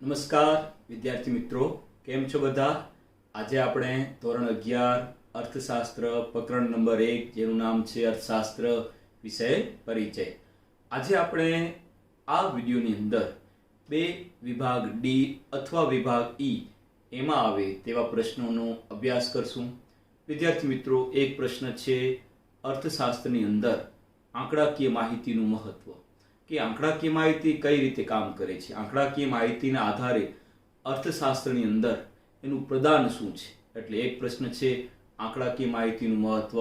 નમસ્કાર વિદ્યાર્થી મિત્રો, કેમ છો બધા? આજે આપણે ધોરણ 11 અર્થશાસ્ત્ર પ્રકરણ નંબર 1 જેનું નામ છે અર્થશાસ્ત્ર વિષય પરિચય. આજે આપણે આ વિડીયોની અંદર બે વિભાગ ડી અથવા વિભાગ ઈ એમાં આવે તેવા પ્રશ્નોનો અભ્યાસ કરશું. વિદ્યાર્થી મિત્રો, એક પ્રશ્ન છે અર્થશાસ્ત્રની અંદર આંકડાકીય માહિતીનું મહત્વ, કે આંકડાકીય માહિતી કઈ રીતે કામ કરે છે, આંકડાકીય માહિતીના આધારે અર્થશાસ્ત્રની અંદર એનું પ્રદાન શું છે. એટલે એક પ્રશ્ન છે આંકડાકીય માહિતીનું મહત્વ,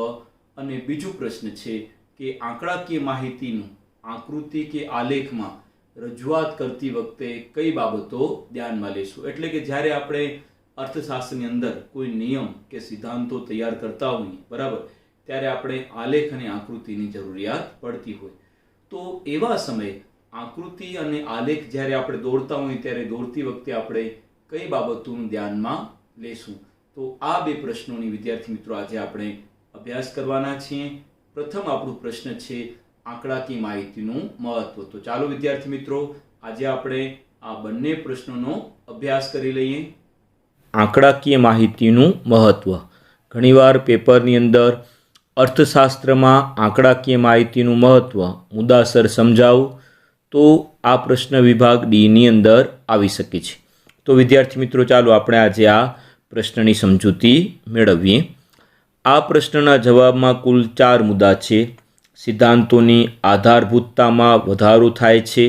અને બીજો પ્રશ્ન છે કે આંકડાકીય માહિતીનું આકૃતિ કે આલેખમાં રજૂઆત કરતી વખતે કઈ બાબતો ધ્યાનમાં લેશું. એટલે કે જ્યારે આપણે અર્થશાસ્ત્રની અંદર કોઈ નિયમ કે સિદ્ધાંતો તૈયાર કરતા હોઈએ, બરાબર, ત્યારે આપણે આલેખ અને આકૃતિની જરૂરિયાત પડતી હોય. તો એવા સમયે આકૃતિ અને આલેખ જ્યારે આપણે દોરતા હોઈએ ત્યારે દોરતી વખતે આપણે કઈ બાબતોનું ધ્યાનમાં લેશું. તો આ બે પ્રશ્નોની વિદ્યાર્થી મિત્રો આજે આપણે અભ્યાસ કરવાના છીએ. પ્રથમ આપણો પ્રશ્ન છે આંકડાકીય માહિતીનું મહત્વ. તો ચાલો વિદ્યાર્થી મિત્રો, આજે આપણે આ બંને પ્રશ્નોનો અભ્યાસ કરી લઈએ. આંકડાકીય માહિતીનું મહત્વ. ઘણીવાર પેપરની અંદર અર્થશાસ્ત્રમાં આંકડાકીય માહિતીનું મહત્વ મુદ્દાસર સમજાવું તો આ પ્રશ્ન વિભાગ ડીની અંદર આવી શકે છે. તો વિદ્યાર્થી મિત્રો, ચાલો આપણે આજે આ પ્રશ્નની સમજૂતી મેળવીએ. આ પ્રશ્નના જવાબમાં કુલ 4 મુદ્દા છે. સિદ્ધાંતોની આધારભૂતતામાં વધારો થાય છે,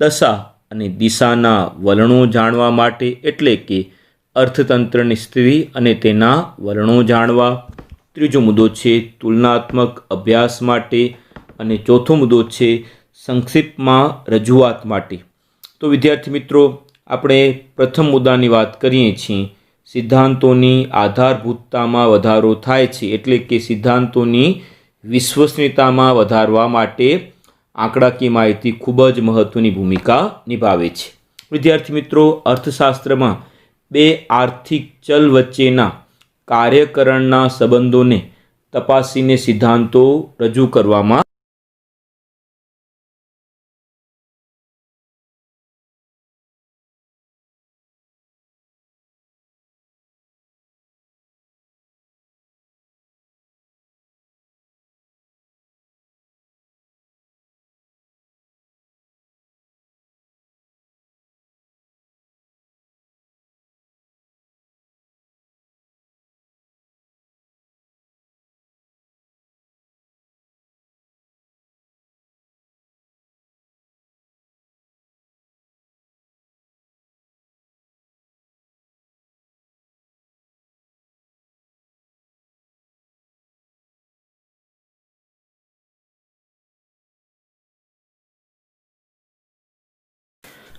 દશા અને દિશાના વલણો જાણવા માટે, એટલે કે અર્થતંત્રની સ્થિતિ અને તેના વલણો જાણવા. ત્રીજો મુદ્દો છે તુલનાત્મક અભ્યાસ માટે, અને ચોથો મુદ્દો છે સંક્ષિપ્તમાં રજૂઆત માટે. તો વિદ્યાર્થી મિત્રો, આપણે પ્રથમ મુદ્દાની વાત કરીએ છીએ. સિદ્ધાંતોની આધારભૂતતામાં વધારો થાય છે, એટલે કે સિદ્ધાંતોની વિશ્વસનીયતામાં વધારવા માટે આંકડાકીય માહિતી ખૂબ જ મહત્વની ભૂમિકા નિભાવે છે. વિદ્યાર્થી મિત્રો, અર્થશાસ્ત્રમાં બે આર્થિક ચલ વચ્ચેના કાર્યકરણના સંબંધોને તપાસીને સિદ્ધાંતો રજૂ કરવામાં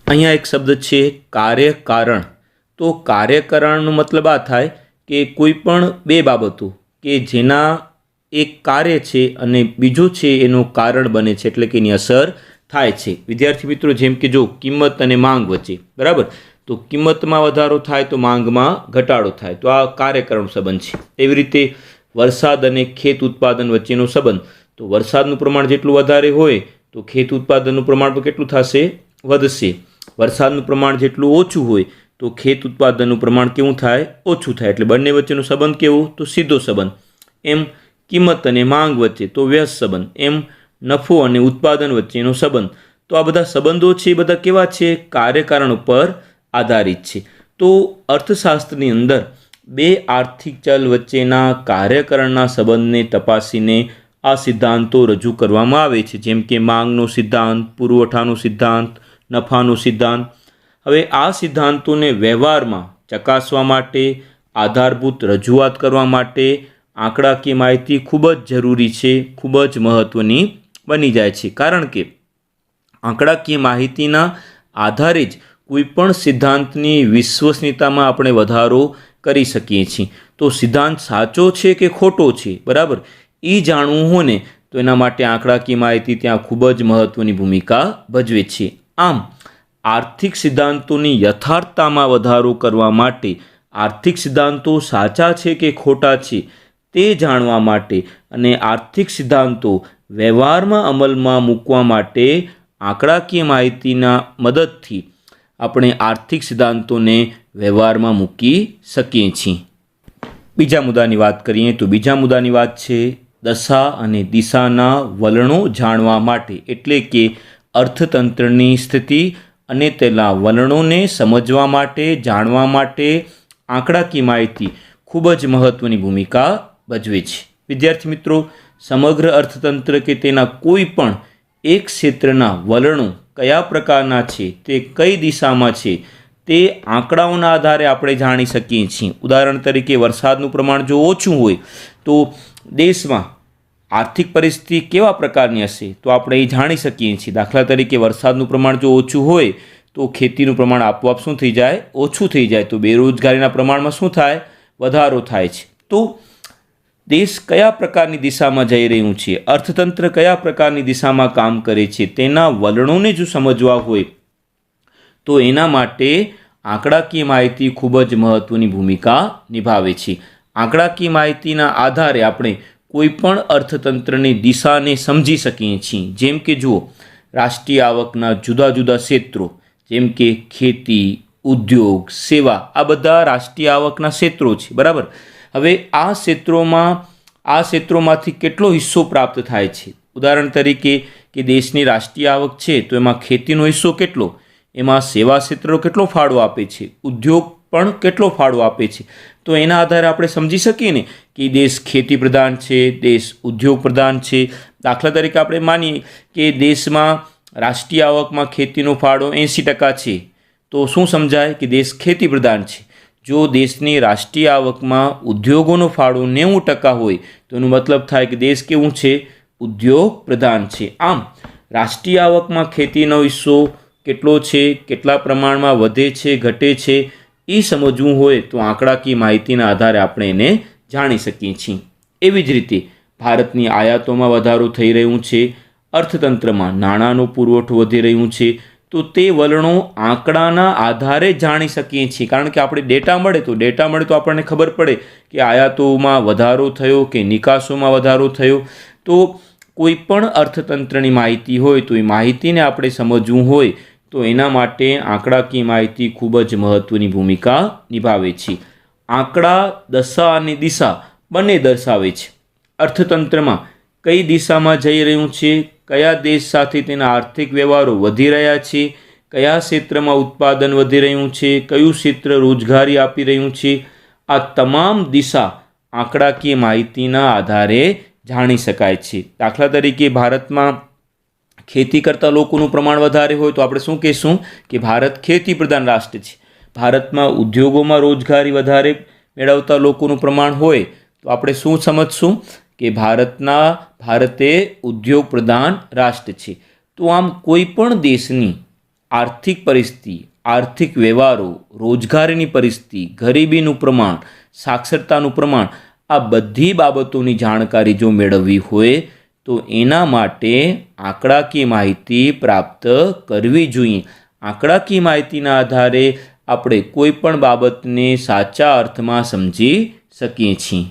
અહીંયા એક શબ્દ છે કાર્યકારણ. તો કાર્યકારણનો મતલબ આ થાય કે કોઈ પણ બે બાબતો કે જેના એક કાર્ય છે અને બીજું છે એનું કારણ બને છે, એટલે કે એની અસર થાય છે. વિદ્યાર્થી મિત્રો, જેમ કે જો કિંમત અને માંગ વચ્ચે, બરાબર, તો કિંમતમાં વધારો થાય તો માંગમાં ઘટાડો થાય, તો આ કાર્યકારણ સંબંધ છે. એવી રીતે વરસાદ અને ખેત ઉત્પાદન વચ્ચેનો સંબંધ. તો વરસાદનું પ્રમાણ જેટલું વધારે હોય તો ખેત ઉત્પાદનનું પ્રમાણ પણ કેટલું થશે? વધશે. વરસાદનું પ્રમાણ જેટલું ઓછું હોય તો ખેત ઉત્પાદનનું પ્રમાણ કેવું થાય? ઓછું થાય. એટલે બંને વચ્ચેનો સંબંધ કેવો? તો સીધો સંબંધ. એમ કિંમત અને માંગ વચ્ચે તો વ્યસ્ત સંબંધ. એમ નફો અને ઉત્પાદન વચ્ચેનો સંબંધ. તો આ બધા સંબંધો છે એ બધા કેવા છે? કાર્યકારણ ઉપર આધારિત છે. તો અર્થશાસ્ત્રની અંદર બે આર્થિક ચલ વચ્ચેના કાર્યકારણના સંબંધને તપાસીને આ સિદ્ધાંતો રજૂ કરવામાં આવે છે, જેમ કે માંગનો સિદ્ધાંત, પુરવઠાનો સિદ્ધાંત, નફાનો સિદ્ધાંત. હવે આ સિદ્ધાંતોને વ્યવહારમાં ચકાસવા માટે, આધારભૂત રજૂઆત કરવા માટે આંકડાકીય માહિતી ખૂબ જ જરૂરી છે, ખૂબ જ મહત્ત્વની બની જાય છે. કારણ કે આંકડાકીય માહિતીના આધારે જ કોઈપણ સિદ્ધાંતની વિશ્વસનીયતામાં આપણે વધારો કરી શકીએ છીએ. તો સિદ્ધાંત સાચો છે કે ખોટો છે, બરાબર, એ જાણવું હોય ને તો એના માટે આંકડાકીય માહિતી ત્યાં ખૂબ જ મહત્ત્વની ભૂમિકા ભજવે છે. આમ આર્થિક સિદ્ધાંતોની યથાર્થતામાં વધારો કરવા માટે, આર્થિક સિદ્ધાંતો સાચા છે કે ખોટા છે તે જાણવા માટે અને આર્થિક સિદ્ધાંતો વ્યવહારમાં અમલમાં મૂકવા માટે આંકડાકીય માહિતીના મદદથી આપણે આર્થિક સિદ્ધાંતોને વ્યવહારમાં મૂકી શકીએ છીએ. બીજા મુદ્દાની વાત કરીએ તો બીજા મુદ્દાની વાત છે દશા અને દિશાના વલણો જાણવા માટે, એટલે કે અર્થતંત્રની સ્થિતિ અને તેના વલણોને સમજવા માટે, જાણવા માટે આંકડાકીય માહિતી ખૂબ જ મહત્ત્વની ભૂમિકા ભજવે છે. વિદ્યાર્થી મિત્રો, સમગ્ર અર્થતંત્ર કે તેના કોઈ પણ એક ક્ષેત્રના વલણો કયા પ્રકારના છે, તે કઈ દિશામાં છે, તે આંકડાઓના આધારે આપણે જાણી શકીએ છીએ. ઉદાહરણ તરીકે વરસાદનું પ્રમાણ જો ઓછું હોય તો દેશમાં આર્થિક પરિસ્થિતિ કેવા પ્રકારની હશે, તો આપણે એ જાણી શકીએ છીએ. દાખલા તરીકે વરસાદનું પ્રમાણ જો ઓછું હોય તો ખેતીનું પ્રમાણ આપોઆપ શું થઈ જાય, ઓછું થઈ જાય. તો બેરોજગારીના પ્રમાણમાં શું થાય, વધારો થાય છે. તો દેશ કયા પ્રકારની દિશામાં જઈ રહ્યું છે, અર્થતંત્ર કયા પ્રકારની દિશામાં કામ કરે છે, તેના વલણોને જો સમજવા હોય તો એના માટે આંકડાકીય માહિતી ખૂબ જ મહત્ત્વની ભૂમિકા નિભાવે છે. આંકડાકીય માહિતીના આધારે આપણે કોઈ પણ અર્થતંત્રની દિશાને સમજી શકીએ છીએ. જેમ કે જુઓ, રાષ્ટ્રીય આવકના જુદા જુદા ક્ષેત્રો જેમ કે ખેતી, ઉદ્યોગ, સેવા, આ બધા રાષ્ટ્રીય આવકના ક્ષેત્રો છે, બરાબર. હવે આ ક્ષેત્રોમાંથી કેટલો હિસ્સો પ્રાપ્ત થાય છે. ઉદાહરણ તરીકે કે દેશની રાષ્ટ્રીય આવક છે તો એમાં ખેતીનો હિસ્સો કેટલો, એમાં સેવા ક્ષેત્રો કેટલો ફાળો આપે છે, ઉદ્યોગ પણ કેટલો ફાળો આપે છે. તો એના આધારે આપણે સમજી શકીએ ને કે દેશ ખેતી પ્રધાન છે, દેશ ઉદ્યોગ પ્રધાન છે. દાખલા તરીકે આપણે માનીએ કે દેશમાં રાષ્ટ્રીય આવકમાં ખેતીનો ફાળો 80% છે, તો શું સમજાય કે દેશ ખેતી પ્રધાન છે. જો દેશની રાષ્ટ્રીય આવકમાં ઉદ્યોગોનો ફાળો 90% હોય તો એનો મતલબ થાય કે દેશ કેવું છે, ઉદ્યોગ પ્રધાન છે. આમ રાષ્ટ્રીય આવકમાં ખેતીનો હિસ્સો કેટલો છે, કેટલા પ્રમાણમાં વધે છે, ઘટે છે, એ સમજવું હોય તો આંકડાકીય માહિતીના આધારે આપણે એને જાણી શકીએ છીએ. એવી જ રીતે ભારતની આયાતોમાં વધારો થઈ રહ્યું છે, અર્થતંત્રમાં નાણાંનો પુરવઠો વધી રહ્યું છે, તો તે વલણો આંકડાના આધારે જાણી શકીએ છીએ. કારણ કે આપણે ડેટા મળે તો આપણને ખબર પડે કે આયાતોમાં વધારો થયો કે નિકાસોમાં વધારો થયો. તો કોઈ પણ અર્થતંત્રની માહિતી હોય તો એ માહિતીને આપણે સમજવું હોય તો એના માટે આંકડાકીય માહિતી ખૂબ જ મહત્ત્વની ભૂમિકા નિભાવે છે. આંકડા દશા અને દિશા બંને દર્શાવે છે. અર્થતંત્રમાં કઈ દિશામાં જઈ રહ્યું છે, કયા દેશ સાથે તેના આર્થિક વ્યવહારો વધી રહ્યા છે, કયા ક્ષેત્રમાં ઉત્પાદન વધી રહ્યું છે, કયું ક્ષેત્ર રોજગારી આપી રહ્યું છે, આ તમામ દિશા આંકડાકીય માહિતીના આધારે જાણી શકાય છે. દાખલા તરીકે ભારતમાં ખેતી કરતા લોકોનું પ્રમાણ વધારે હોય તો આપણે શું કહીશું કે ભારત ખેતી પ્રધાન રાષ્ટ્ર છે. ભારતમાં ઉદ્યોગોમાં રોજગારી વધારે મેળવતા લોકોનું પ્રમાણ હોય તો આપણે શું સમજશું કે ભારતે ઉદ્યોગ પ્રધાન રાષ્ટ્ર છે. તો આમ કોઈ પણ દેશની આર્થિક પરિસ્થિતિ, આર્થિક વ્યવહારો, રોજગારીની પરિસ્થિતિ, ગરીબીનું પ્રમાણ, સાક્ષરતાનું પ્રમાણ, આ બધી બાબતોની જાણકારી જો મેળવવી હોય તો એના માટે આંકડાકીય માહિતી પ્રાપ્ત કરવી જોઈએ. આંકડાકીય માહિતીના આધારે આપણે કોઈ પણ બાબતને સાચા અર્થમાં સમજી શકીએ છીએ.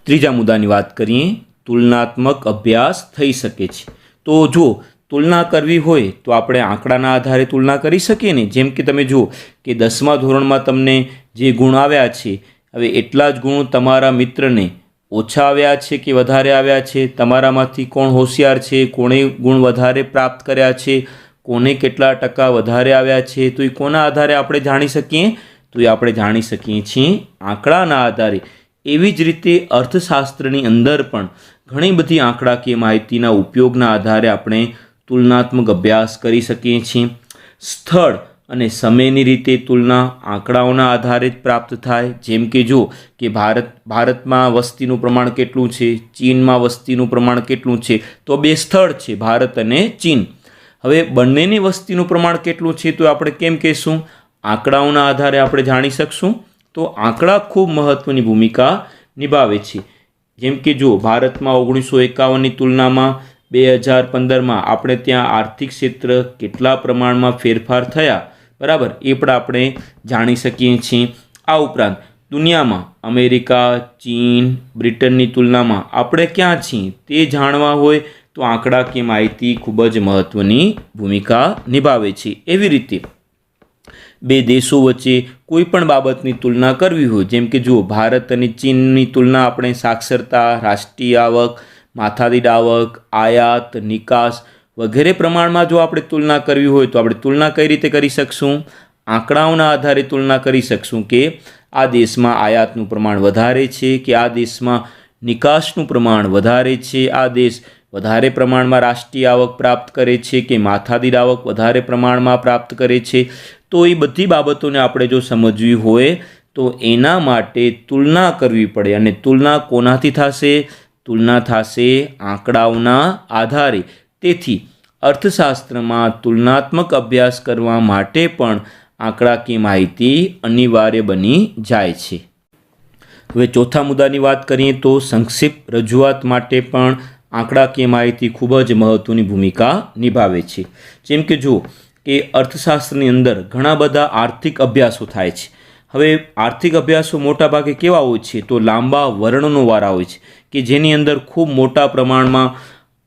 ત્રીજા મુદ્દાની વાત કરીએ, તુલનાત્મક અભ્યાસ થઈ શકે છે. તો જો તુલના કરવી હોય તો આપણે આંકડાના આધારે તુલના કરી શકીએ ને. જેમ કે તમે જુઓ કે 10મા ધોરણમાં તમને જે ગુણ આવ્યા છે, હવે એટલા જ ગુણ તમારા મિત્રને ઓછા આવ્યા છે કે વધારે આવ્યા છે, તમારામાંથી કોણ હોશિયાર છે, કોણે ગુણ વધારે પ્રાપ્ત કર્યા છે, કોને કેટલા ટકા વધારે આવ્યા છે, તો એ કોના આધારે આપણે જાણી શકીએ, તો એ આપણે જાણી શકીએ છીએ આંકડાના આધારે. એવી જ રીતે અર્થશાસ્ત્રની અંદર પણ ઘણી બધી આંકડાકીય માહિતીના ઉપયોગના આધારે આપણે તુલનાત્મક અભ્યાસ કરી શકીએ છીએ. સ્થળ અને સમયની રીતે તુલના આંકડાઓના આધારે જ પ્રાપ્ત થાય. જેમ કે જો કે ભારતમાં વસ્તીનું પ્રમાણ કેટલું છે, ચીનમાં વસ્તીનું પ્રમાણ કેટલું છે, તો બે સ્થળ છે ભારત અને ચીન. હવે બંનેની વસ્તીનું પ્રમાણ કેટલું છે તો આપણે કેમ કહીશું, આંકડાઓના આધારે આપણે જાણી શકશું. તો આંકડા ખૂબ મહત્ત્વની ભૂમિકા નિભાવે છે. જેમ કે જો ભારતમાં 1951ની તુલનામાં 2015માં આપણે ત્યાં આર્થિક ક્ષેત્ર કેટલા પ્રમાણમાં ફેરફાર થયા, બરાબર, એ પણ આપણે જાણી શકીએ છીએ. આ ઉપરાંત દુનિયામાં અમેરિકા, ચીન, બ્રિટનની તુલનામાં આપણે ક્યાં છીએ તે જાણવા હોય તો આંકડાકીય માહિતી ખૂબ જ મહત્ત્વની ભૂમિકા નિભાવે છે. એવી રીતે બે દેશો વચ્ચે કોઈ પણ બાબતની તુલના કરવી હોય, જેમ કે જુઓ ભારત અને ચીનની તુલના આપણે સાક્ષરતા, રાષ્ટ્રીય આવક, માથાદીઠ આવક, આયાત, નિકાસ વગેરે પ્રમાણમાં જો આપણે તુલના કરવી હોય તો આપણે તુલના કઈ રીતે કરી શકશું? આંકડાઓના આધારે તુલના કરી શકશું કે આ દેશમાં આયાતનું પ્રમાણ વધારે છે કે આ દેશમાં નિકાસનું પ્રમાણ વધારે છે, આ દેશ વધારે પ્રમાણમાં રાષ્ટ્રીય આવક પ્રાપ્ત કરે છે કે માથાદીઠ આવક વધારે પ્રમાણમાં પ્રાપ્ત કરે છે. તો એ બધી બાબતોને આપણે જો સમજવી હોય તો એના માટે તુલના કરવી પડે. અને તુલના કોનાથી થશે? તુલના થશે આંકડાઓના આધારે. તેથી અર્થશાસ્ત્રમાં તુલનાત્મક અભ્યાસ કરવા માટે પણ આંકડાકીય માહિતી અનિવાર્ય બની જાય છે. હવે ચોથા મુદ્દાની વાત કરીએ તો સંક્ષિપ્ત રજૂઆત માટે પણ આંકડાકીય માહિતી ખૂબ જ મહત્ત્વની ભૂમિકા નિભાવે છે. જેમ કે જુઓ કે અર્થશાસ્ત્રની અંદર ઘણા બધા આર્થિક અભ્યાસો થાય છે. હવે આર્થિક અભ્યાસો મોટાભાગે કેવા હોય છે? તો લાંબા વર્ણનો વાળા હોય છે કે જેની અંદર ખૂબ મોટા પ્રમાણમાં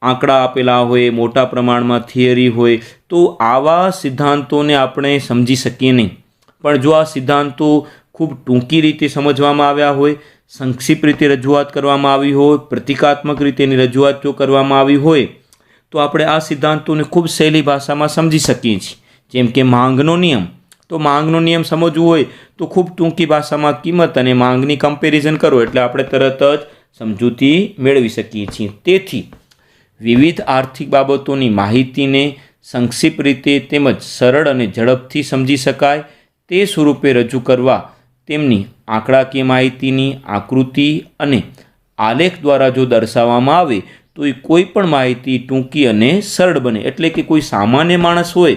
આંકડા આપેલા હોય, મોટા પ્રમાણમાં થિયરી હોય. તો આવા સિદ્ધાંતોને આપણે સમજી શકીએ નહીં. પણ જો આ સિદ્ધાંતો ખૂબ ટૂંકી રીતે સમજવામાં આવ્યા હોય, સંક્ષિપ્ત રીતે રજૂઆત કરવામાં આવી હોય, પ્રતિકાત્મક રીતે એની રજૂઆત જો કરવામાં આવી હોય તો આપણે આ સિદ્ધાંતોને ખૂબ સહેલી ભાષામાં સમજી શકીએ છીએ. જેમ કે માંગનો નિયમ. તો માંગનો નિયમ સમજવું હોય તો ખૂબ ટૂંકી ભાષામાં કિંમત અને માંગની કમ્પેરિઝન કરો એટલે આપણે તરત જ સમજૂતી મેળવી શકીએ છીએ. તેથી વિવિધ આર્થિક બાબતોની માહિતીને સંક્ષિપ્ત રીતે તેમજ સરળ અને ઝડપથી સમજી શકાય તે સ્વરૂપે રજૂ કરવા તેમની આંકડાકીય માહિતીની આકૃતિ અને આલેખ દ્વારા જો દર્શાવવામાં આવે તો એ કોઈ પણ માહિતી ટૂંકી અને સરળ બને. એટલે કે કોઈ સામાન્ય માણસ હોય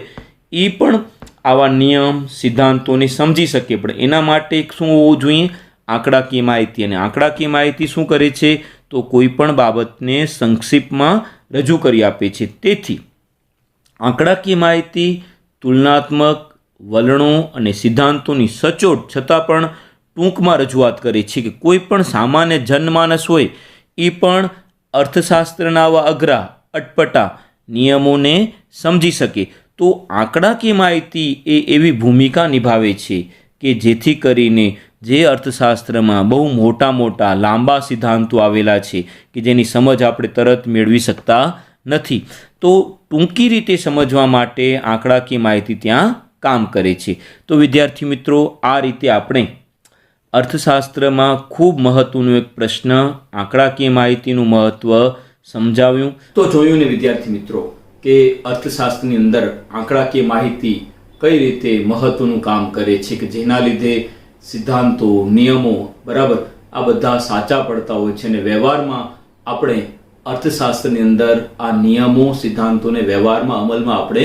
એ પણ આવા નિયમ સિદ્ધાંતોને સમજી શકે. પણ એના માટે શું હોવું જોઈએ? આંકડાકીય માહિતી. અને આંકડાકીય માહિતી શું કરે છે? તો કોઈ પણ બાબતને સંક્ષિપ્તમાં રજૂ કરી આપે છે. તેથી આંકડાકીય માહિતી તુલનાત્મક વલણો અને સિદ્ધાંતોની સચોટ છતાં પણ ટૂંકમાં રજૂઆત કરે છે કે કોઈ પણ સામાન્ય જનમાનસ હોય એ પણ અર્થશાસ્ત્રના આવા અઘરા અટપટા નિયમોને સમજી શકે. તો આંકડાકીય માહિતી એ એવી ભૂમિકા નિભાવે છે કે જેથી કરીને જે અર્થશાસ્ત્રમાં બહુ મોટા મોટા લાંબા સિદ્ધાંતો આવેલા છે કે જેની સમજ આપણે તરત મેળવી શકતા નથી, તો ટૂંકી રીતે સમજવા માટે આંકડાકીય માહિતી ત્યાં કામ કરે છે. તો વિદ્યાર્થી મિત્રો, આ રીતે આપણે અર્થશાસ્ત્રમાં ખૂબ મહત્ત્વનો એક પ્રશ્ન આંકડાકીય માહિતીનું મહત્ત્વ સમજાવ્યું. તો જોયું ને વિદ્યાર્થી મિત્રો કે અર્થશાસ્ત્રની અંદર આંકડાકીય માહિતી કઈ રીતે મહત્ત્વનું કામ કરે છે કે જેના લીધે સિદ્ધાંતો, નિયમો બરાબર આ બધા સાચા પડતા હોય છે અને વ્યવહારમાં આપણે અર્થશાસ્ત્રની અંદર આ નિયમો સિદ્ધાંતોને વ્યવહારમાં અમલમાં આપણે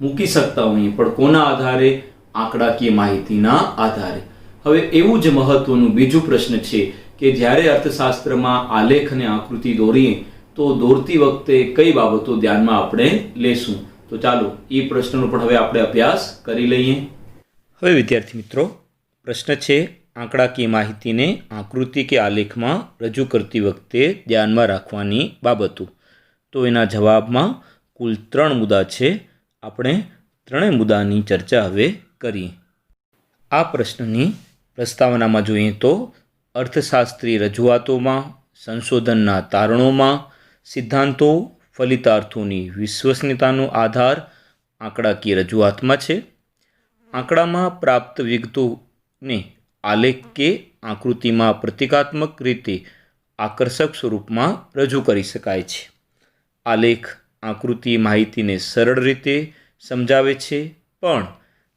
મૂકી શકતા હોઈએ. પણ કોના આધારે? આંકડાકીય માહિતીના આધારે. હવે એવું જ મહત્વનું બીજું પ્રશ્ન છે કે જ્યારે અર્થશાસ્ત્રમાં આલેખ અને આકૃતિ દોરીએ તો દોરતી વખતે કઈ બાબતો ધ્યાનમાં આપણે લેશું? તો ચાલો એ પ્રશ્નનો પણ હવે આપણે અભ્યાસ કરી લઈએ. હવે વિદ્યાર્થી મિત્રો, પ્રશ્ન છે આંકડાકીય માહિતીને આકૃતિ કે આલેખમાં રજૂ કરતી વખતે ધ્યાનમાં રાખવાની બાબતો. તો એના જવાબમાં કુલ 3 મુદ્દા છે. આપણે 3 મુદ્દાની ચર્ચા હવે કરીએ. આ પ્રશ્નની પ્રસ્તાવનામાં જોઈએ તો અર્થશાસ્ત્રીય રજૂઆતોમાં, સંશોધનના તારણોમાં, સિદ્ધાંતો, ફલિતાર્થોની વિશ્વસનીયતાનો આધાર આંકડાકીય રજૂઆતમાં છે. આંકડામાં પ્રાપ્ત વિગતોને આલેખ કે આકૃતિમાં પ્રતિકાત્મક રીતે આકર્ષક સ્વરૂપમાં રજૂ કરી શકાય છે. આલેખ આકૃતિ માહિતીને સરળ રીતે સમજાવે છે, પણ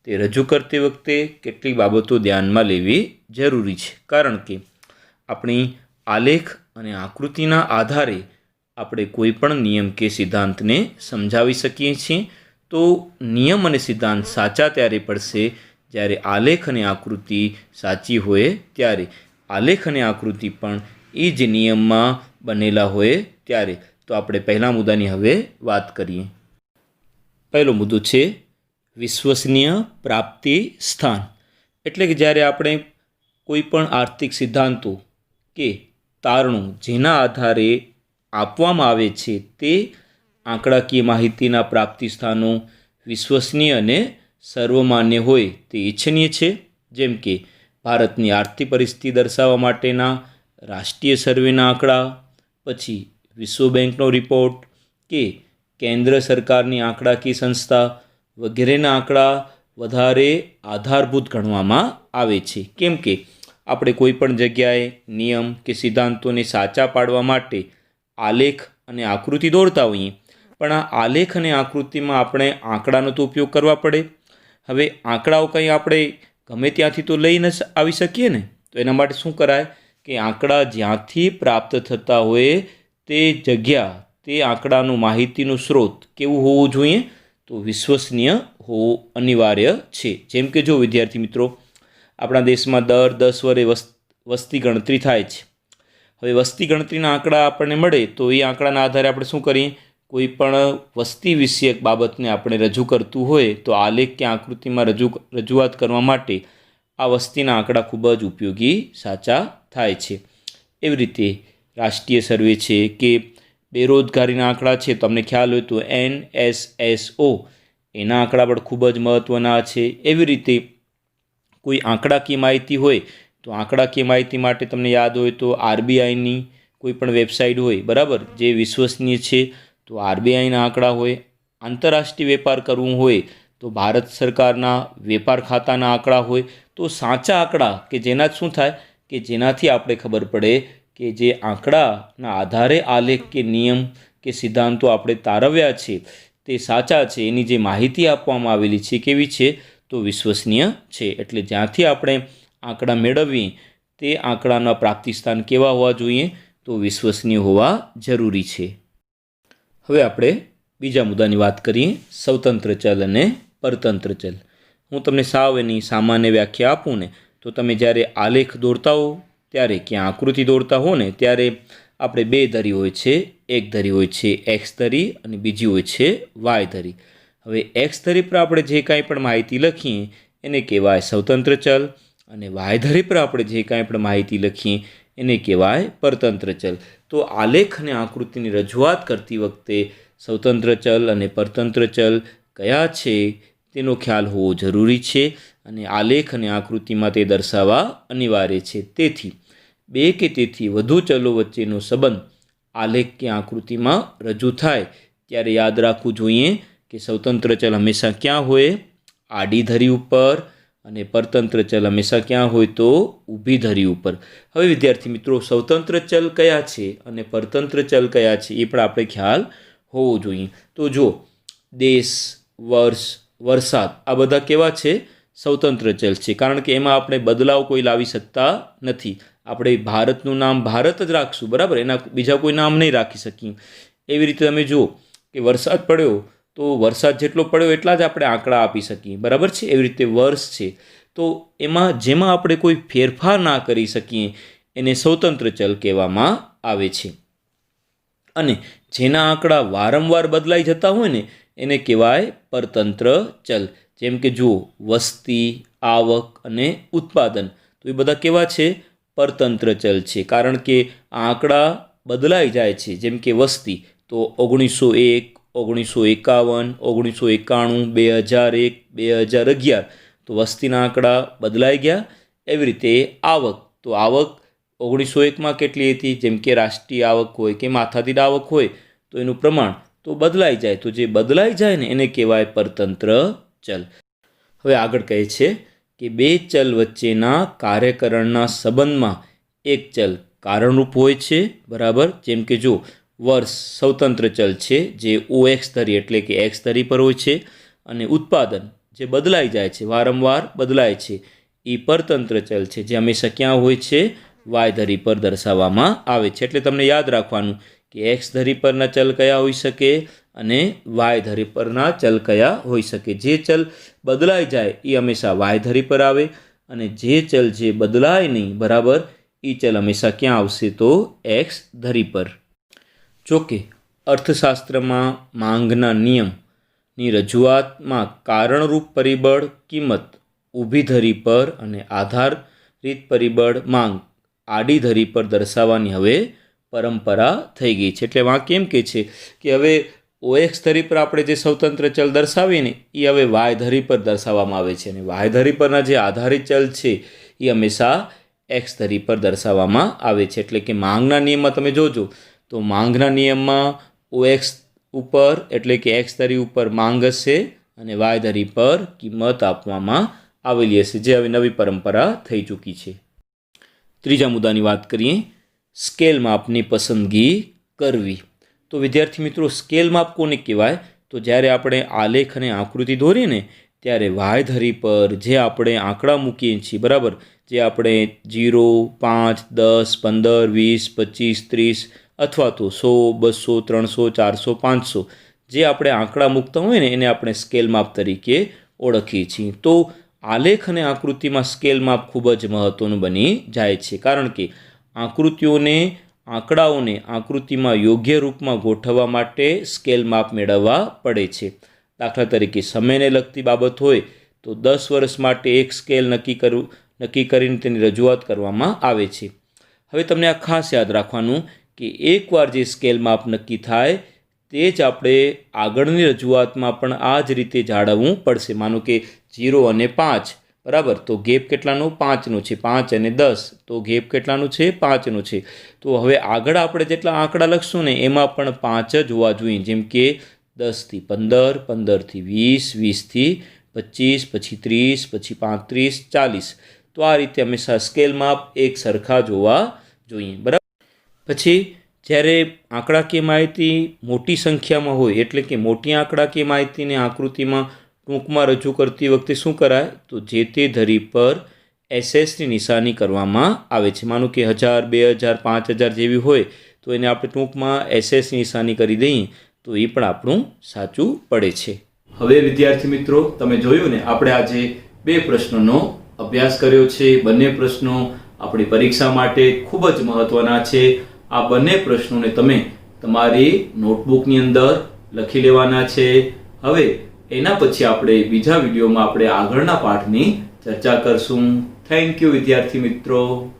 તે રજૂ કરતી વખતે કેટલીક બાબતો ધ્યાનમાં લેવી જરૂરી છે. કારણ કે આપણી આલેખ અને આકૃતિના આધારે આપણે કોઈ પણ નિયમ કે સિદ્ધાંતને સમજાવી શકીએ છીએ. તો નિયમ અને સિદ્ધાંત સાચા ત્યારે પડશે જ્યારે આલેખ અને આકૃતિ સાચી હોય ત્યારે. આલેખ અને આકૃતિ પણ એ જ નિયમમાં બનેલા હોય ત્યારે. તો આપણે પહેલા મુદ્દાની હવે વાત કરીએ. પહેલો મુદ્દો છે વિશ્વસનીય પ્રાપ્તિ સ્થાન. એટલે કે જ્યારે આપણે કોઈ પણ આર્થિક સિદ્ધાંતો કે તારણો જેના આધારે આપવામાં આવે છે તે આંકડાકીય માહિતીના પ્રાપ્તિ સ્થાનો વિશ્વસનીય અને સર્વમાન્ય હોય તે ઇચ્છનીય છે, જેમ કે ભારતની આર્થિક પરિસ્થિતિ દર્શાવવા માટેના રાષ્ટ્રીય સર્વેના આંકડા, પછી વિશ્વ બેંકનો રિપોર્ટ કે કેન્દ્ર સરકારની આંકડાકીય સંસ્થા વગેરેના આંકડા વધારે આધારભૂત ગણવામાં આવે છે. કેમ કે આપણે કોઈ પણ જગ્યાએ નિયમ કે સિદ્ધાંતોને સાચા પાડવા માટે આલેખ અને આકૃતિ દોરતા હોઈએ, પણ આ આલેખ અને આકૃતિમાં આપણે આંકડાનો તો ઉપયોગ કરવા પડે. હવે આંકડાઓ કંઈ આપણે ગમે ત્યાંથી તો લઈ ન આવી શકીએ ને, તો એના માટે શું કરાય કે આંકડા જ્યાંથી પ્રાપ્ત થતા હોય તે જગ્યા, તે આંકડાનું માહિતીનું સ્ત્રોત કેવું હોવું જોઈએ, તો વિશ્વસનીય હોવું અનિવાર્ય છે. જેમ કે જો વિદ્યાર્થી મિત્રો, આપણા દેશમાં દર 10 વર્ષે વસ્તી ગણતરી થાય છે. હવે વસ્તી ગણતરીના આંકડા આપણને મળે તો એ આંકડાના આધારે આપણે શું કરીએ, કોઈ પણ વસ્તી વિષયક બાબતને આપણે રજૂ કરતું હોય તો આલેખ કે આકૃતિમાં રજૂઆત કરવા માટે આ વસ્તીના આંકડા ખૂબ જ ઉપયોગી સાચા થાય છે. એવી રીતે રાષ્ટ્રીય સર્વે છે કે બેરોજગારીના આંકડા છે, તમને ખ્યાલ હોય તો NSSO, એના આંકડા પણ ખૂબ જ મહત્ત્વના છે. એવી રીતે કોઈ આંકડાકીય માહિતી હોય તો આંકડાકીય માહિતી માટે તમને યાદ હોય તો RBIની કોઈ પણ વેબસાઇટ હોય, બરાબર, જે વિશ્વસનીય છે, તો RBIના આંકડા હોય. આંતરરાષ્ટ્રીય વેપાર કરવું હોય તો ભારત સરકારના વેપાર ખાતાના આંકડા હોય. તો સાચા આંકડા કે જેના શું થાય કે જેનાથી આપણે ખબર પડે કે જે આંકડાના આધારે આલેખ કે નિયમ કે સિદ્ધાંતો આપણે તારવ્યા છે તે સાચા છે, એની જે માહિતી આપવામાં આવેલી છે કેવી છે, તો વિશ્વસનીય છે. એટલે જ્યાંથી આપણે આંકડા મેળવીએ તે આંકડાના પ્રાપ્તિસ્થાન કેવા હોવા જોઈએ, તો વિશ્વસનીય હોવા જરૂરી છે. હવે આપણે બીજા મુદ્દાની વાત કરીએ, સ્વતંત્ર ચલ અને પરતંત્ર ચલ. હું તમને સાવ એની સામાન્ય વ્યાખ્યા આપું ને, તો તમે જ્યારે આલેખ દોરતા હો ત્યારે કે આકૃતિ દોરતા હો ને ત્યારે આપણે બે ધરી હોય છે. એક ધરી હોય છે એક્સ ધરી અને બીજી હોય છે વાય ધરી. હવે એક્સ ધરી પર આપણે જે કાંઈ પણ માહિતી લખીએ એને કહેવાય સ્વતંત્ર ચલ, અને વાય ધરી પર આપણે જે કાંઈ પણ માહિતી લખીએ એને કહેવાય પરતંત્ર ચલ. તો આલેખ અને આકૃતિની રજૂઆત કરતી વખતે સ્વતંત્ર ચલ અને પરતંત્ર ચલ કયા છે તેનો ખ્યાલ હોવો જરૂરી છે, અને આલેખ અને આકૃતિમાં તે દર્શાવવા અનિવાર્ય છે. તેથી બે કે તેથી વધુ ચલો વચ્ચેનો સંબંધ આલેખ કે આકૃતિમાં રજૂ થાય ત્યારે યાદ રાખવું જોઈએ કે સ્વતંત્ર ચલ હંમેશા ક્યાં હોય, આડી ધરી ઉપર, અને પરતંત્ર ચલ હંમેશા ક્યાં હોય, તો ઊભી ધરી ઉપર. હવે વિદ્યાર્થી મિત્રો, સ્વતંત્ર ચલ કયા છે અને પરતંત્ર ચલ કયા છે એ પણ આપણે ખ્યાલ હોવો જોઈએ. તો જો દેશ, વર્ષ, વરસાદ આ બધા કેવા છે, સ્વતંત્ર ચલ છે, કારણ કે એમાં આપણે બદલાવ કોઈ લાવી શકતા નથી. આપણે ભારતનું નામ ભારત જ રાખશું, બરાબર, એના બીજા કોઈ નામ નહીં રાખી શકીએ. એવી રીતે તમે જુઓ કે વરસાદ પડ્યો તો વરસાદ જેટલો પડ્યો એટલા જ આપણે આંકડા આપી શકીએ, બરાબર છે. એવી રીતે વર્ષ છે, તો એમાં જેમાં આપણે કોઈ ફેરફાર ના કરી શકીએ એને સ્વતંત્ર ચલ કહેવામાં આવે છે. અને જેના આંકડા વારંવાર બદલાઈ જતા હોય ને એને કહેવાય પરતંત્ર ચલ. જેમ કે જુઓ, વસ્તી, આવક અને ઉત્પાદન, તો એ બધા કેવા છે, પરતંત્ર ચલ છે, કારણ કે આંકડા બદલાઈ જાય છે. જેમ કે વસ્તી, તો 1901, 1951, 1991, 2001, 2011, તો વસ્તીના આંકડા બદલાઈ ગયા. એવી રીતે આવક, તો આવક 1901માં કેટલી હતી, જેમ કે રાષ્ટ્રીય આવક હોય કે માથાદીઠ આવક હોય તો એનું પ્રમાણ તો બદલાઈ જાય. તો જે બદલાઈ જાય ને એને કહેવાય પરતંત્ર ચલ. હવે આગળ કહે છે કે બે ચલ વચ્ચેના કાર્યકરણના સંબંધમાં એક ચલ કારણરૂપ હોય છે, બરાબર. જેમ કે જો વર્ષ સ્વતંત્ર ચલ છે જે OX ધરી એટલે કે એક્સ ધરી પર હોય છે, અને ઉત્પાદન જે બદલાઈ જાય છે, વારંવાર બદલાય છે, એ પરતંત્ર ચલ છે જે હંમેશા ક્યાં હોય છે, વાય ધરી પર દર્શાવવામાં આવે છે. એટલે તમને યાદ રાખવાનું કે એક્સ ધરી પરના ચલ કયા હોઈ શકે અને વાય ધરી પરના ચલ કયા હોઈ શકે. જે ચલ બદલાઈ જાય એ હંમેશા વાય ધરી પર આવે, અને જે ચલ જે બદલાય નહીં, બરાબર, એ ચલ હંમેશા ક્યાં આવશે, તો એક્સ ધરી પર. જોકે અર્થશાસ્ત્રમાં માંગના નિયમની રજૂઆતમાં કારણરૂપ પરિબળ કિંમત ઊભી ધરી પર અને આધારિત પરિબળ માંગ આડી ધરી પર દર્શાવવાની હવે પરંપરા થઈ ગઈ છે. એટલે વાં કેમ કહે છે કે હવે OX ધરી પર આપણે જે સ્વતંત્ર ચલ દર્શાવીએ ને એ હવે Y ધરી પર દર્શાવવામાં આવે છે અને Y ધરી પરના જે આધારિત ચલ છે એ હંમેશા X ધરી પર દર્શાવવામાં આવે છે. એટલે કે માંગના નિયમમાં તમે જોજો તો માંગના નિયમમાં OX ઉપર એટલે કે X ધરી ઉપર માંગ હશે અને Y ધરી પર કિંમત આપવામાં આવેલી હશે, જે હવે નવી પરંપરા થઈ ચૂકી છે. ત્રીજા મુદ્દાની વાત કરીએ, સ્કેલ માપની પસંદગી કરવી. તો વિદ્યાર્થી મિત્રો, સ્કેલ માપ કોને કહેવાય? તો જ્યારે આપણે આલેખ અને આકૃતિ દોરીએ ને ત્યારે Y ધરી પર જે આપણે આંકડા મૂકીએ છીએ, બરાબર, જે આપણે 0, 5, 10, 15, 20, 25, 30 અથવા તો 100, 200, 300, 400, 500 જે આપણે આંકડા મૂકતા હોય ને એને આપણે સ્કેલ માપ તરીકે ઓળખીએ છીએ. તો આલેખ અને આકૃતિમાં સ્કેલ માપ ખૂબ જ મહત્ત્વનું બની જાય છે, કારણ કે આંકડાઓને આકૃતિમાં યોગ્ય રૂપમાં ગોઠવવા માટે સ્કેલ માપ મેળવવા પડે છે. દાખલા તરીકે સમયને લગતી બાબત હોય તો 10 વર્ષ માટે એક સ્કેલ નક્કી કરીને તેની રજૂઆત કરવામાં આવે છે. હવે તમને આ ખાસ યાદ રાખવાનું કે એકવાર જે સ્કેલ માપ નક્કી થાય તે જ આપણે આગળની રજૂઆતમાં પણ આ જ રીતે જાળવવું પડશે. માનો કે 0 અને 5, બરાબર, તો ગેપ કેટલાનો? 5નો છે. 5 અને 10 તો ગેપ કેટલાનું છે? 5નો છે. તો હવે આગળ આપણે જેટલા આંકડા લખશું ને એમાં પણ 5 જ હોવા જોઈએ, જેમ કે 10 થી 15, 15 થી 20, 20 થી 25, પછી 30, પછી 35, 40. તો આ રીતે હંમેશા સ્કેલ માપ એક સરખા જ હોવા જોઈએ, બરાબર. પછી જ્યારે આંકડાકીય માહિતી મોટી સંખ્યામાં હોય એટલે કે મોટી આંકડાકીય માહિતીને આકૃતિમાં ટૂંકમાં રજૂ કરતી વખતે શું કરાય? તો જે તે ધરી પર SS ની નિશાની કરવામાં આવે છે. માનો કે 1000, 2000, 5000 જેવી હોય તો એને આપણે ટૂંકમાં SS ની નિશાની કરી દઈએ તો એ પણ આપણું સાચું પડે છે. હવે વિદ્યાર્થી મિત્રો, તમે જોયું ને, આપણે આજે 2 પ્રશ્નોનો અભ્યાસ કર્યો છે. બંને પ્રશ્નો આપણી પરીક્ષા માટે ખૂબ જ મહત્વના છે. આ બંને પ્રશ્નોને તમે તમારી નોટબુકની અંદર લખી લેવાના છે. હવે એના પછી આપણે બીજા વિડીયોમાં આપણે આગળના પાઠની ચર્ચા કરશું. થેન્ક યુ વિદ્યાર્થી મિત્રો.